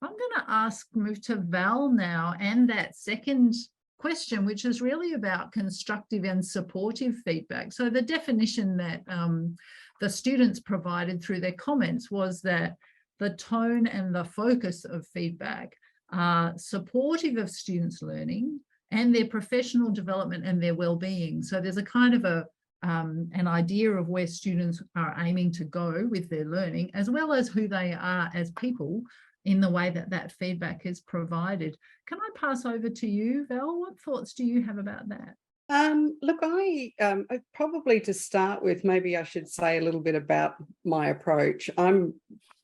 I'm going to move to Val now, and that second question, which is really about constructive and supportive feedback. So the definition that the students provided through their comments was that the tone and the focus of feedback are supportive of students' learning and their professional development and their well-being. So there's a kind of an idea of where students are aiming to go with their learning, as well as who they are as people in the way that that feedback is provided. Can I pass over to you, Val? What thoughts do you have about that? Look, I probably to start with, maybe I should say a little bit about my approach. I'm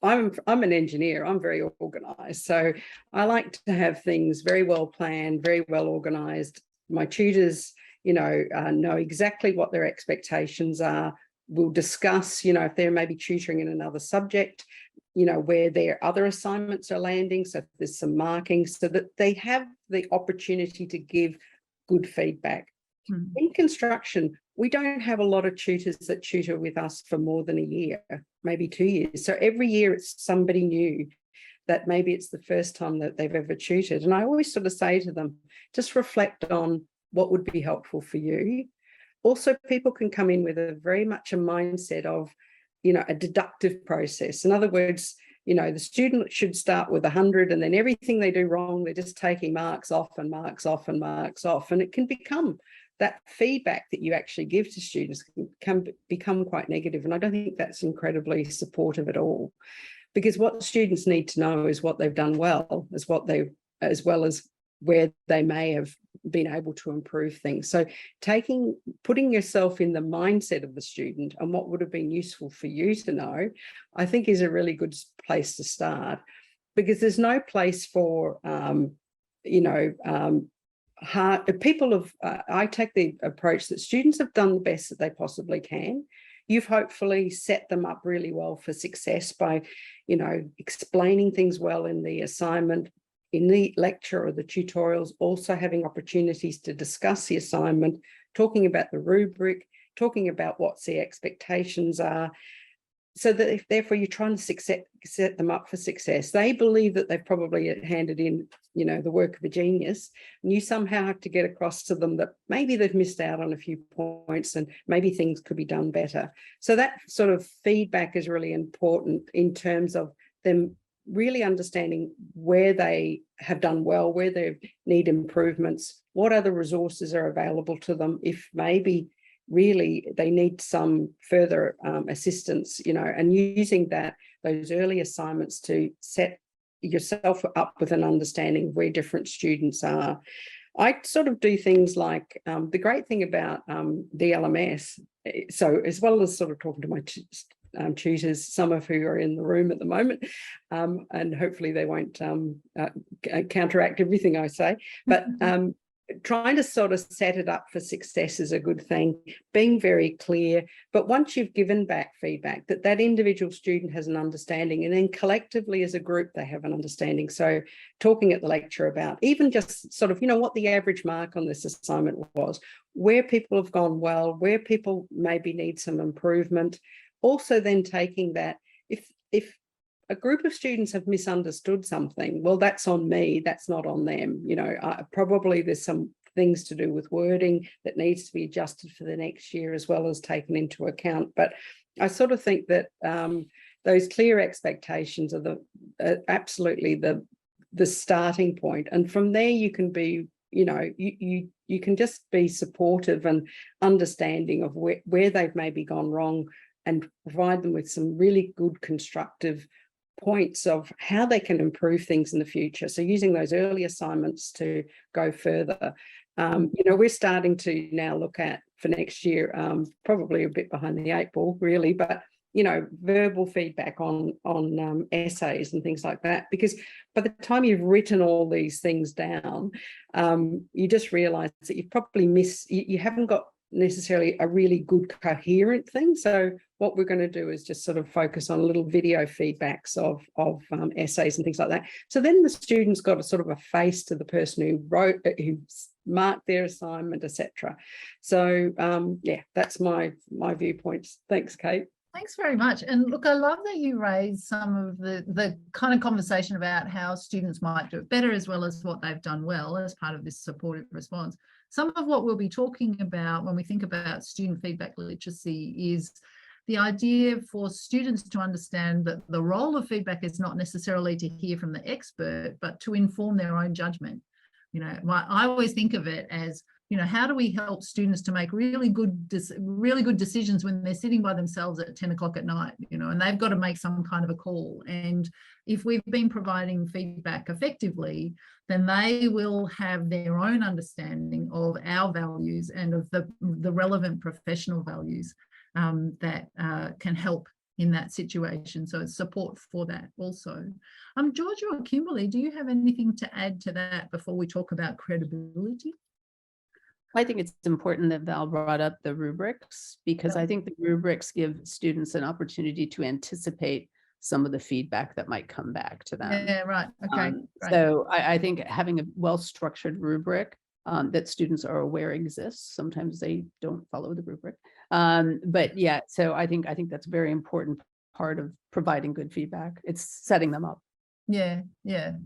an engineer. I'm very organised, so I like to have things very well planned, very well organised. My tutors, know exactly what their expectations are. We'll discuss, if they're maybe tutoring in another subject, where their other assignments are landing. So there's some marking so that they have the opportunity to give good feedback. In construction, we don't have a lot of tutors that tutor with us for more than a year, maybe 2 years. So every year it's somebody new that maybe it's the first time that they've ever tutored. And I always sort of say to them, just reflect on what would be helpful for you. Also, people can come in with a very much a mindset of, a deductive process. In other words, the student should start with 100 and then everything they do wrong, they're just taking marks off and marks off and marks off. And it can become that feedback that you actually give to students can become quite negative. And I don't think that's incredibly supportive at all, because what students need to know is what they've done well, as well as where they may have been able to improve things. So putting yourself in the mindset of the student and what would have been useful for you to know, I think is a really good place to start, because there's no place for, I take the approach that students have done the best that they possibly can. You've hopefully set them up really well for success by, explaining things well in the assignment, in the lecture or the tutorials, also having opportunities to discuss the assignment, talking about the rubric, talking about what the expectations are, so that if therefore you're trying to set them up for success. They believe that they've probably handed in, the work of a genius, and you somehow have to get across to them that maybe they've missed out on a few points and maybe things could be done better. So that sort of feedback is really important in terms of them really understanding where they have done well, where they need improvements, what other resources are available to them if maybe really they need some further assistance, and using those early assignments to set yourself up with an understanding of where different students are. I sort of do things like the great thing about the LMS, so as well as sort of talking to my tutors, some of who are in the room at the moment, and hopefully they won't counteract everything I say, but trying to sort of set it up for success is a good thing, being very clear. But once you've given back feedback, that individual student has an understanding, and then collectively as a group, they have an understanding. So talking at the lecture about even just sort of, what the average mark on this assignment was, where people have gone well, where people maybe need some improvement. Also then taking that, if a group of students have misunderstood something, well, that's on me, that's not on them. Probably there's some things to do with wording that needs to be adjusted for the next year as well as taken into account. But I sort of think that those clear expectations are absolutely the starting point. And from there you can be, you can just be supportive and understanding of where they've maybe gone wrong, and provide them with some really good constructive points of how they can improve things in the future. So using those early assignments to go further. We're starting to now look at for next year, probably a bit behind the 8 ball really, but verbal feedback on essays and things like that, because by the time you've written all these things down, you just realize that you've probably you haven't got necessarily a really good coherent thing. So what we're going to do is just sort of focus on little video feedbacks of essays and things like that. So then the students got a sort of a face to the person who marked their assignment, etc. So yeah, that's my viewpoints. Thanks, Kate. Thanks very much. And look, I love that you raised some of the kind of conversation about how students might do it better, as well as what they've done well as part of this supportive response. Some of what we'll be talking about when we think about student feedback literacy is the idea for students to understand that the role of feedback is not necessarily to hear from the expert, but to inform their own judgment. You know, I always think of it as, you know, how do we help students to make really good decisions when they're sitting by themselves at 10 o'clock at night, you know, and they've got to make some kind of a call. And if we've been providing feedback effectively, then they will have their own understanding of our values and of the relevant professional values that can help in that situation. So it's support for that also. Georgia or Kimberly, do you have anything to add to that before we talk about credibility? I think it's important that Val brought up the rubrics, because I think the rubrics give students an opportunity to anticipate some of the feedback that might come back to them. Yeah, right. Okay. So I think having a well-structured rubric that students are aware exists. Sometimes they don't follow the rubric. But yeah, so I think that's a very important part of providing good feedback. It's setting them up. Yeah,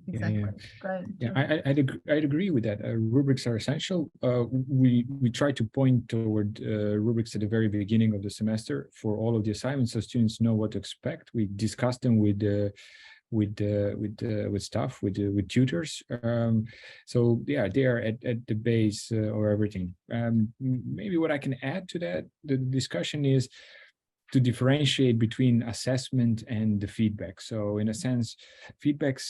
exactly. Yeah. Great. Yeah, I'd agree with that. Rubrics are essential. We try to point toward rubrics at the very beginning of the semester for all of the assignments, so students know what to expect. We discuss them with staff, with tutors. So yeah, they are at the base of everything. Maybe what I can add to that, the discussion is to differentiate between assessment and the feedback. So in a sense, feedback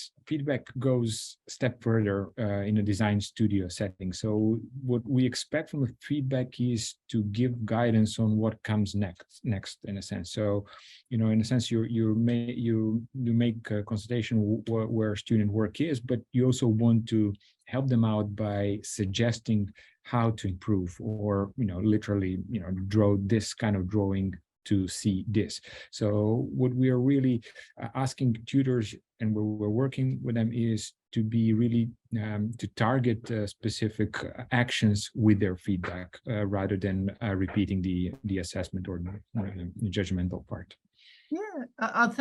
goes a step further in a design studio setting. So what we expect from a feedback is to give guidance on what comes next in a sense. So, you know, in a sense, you make a consultation where student work is, but you also want to help them out by suggesting how to improve, or, you know, literally, you know, draw this kind of drawing to see this. So what we are really asking tutors, and we're working with them, is to be really to target specific actions with their feedback rather than repeating the assessment or the judgmental part. Yeah, I think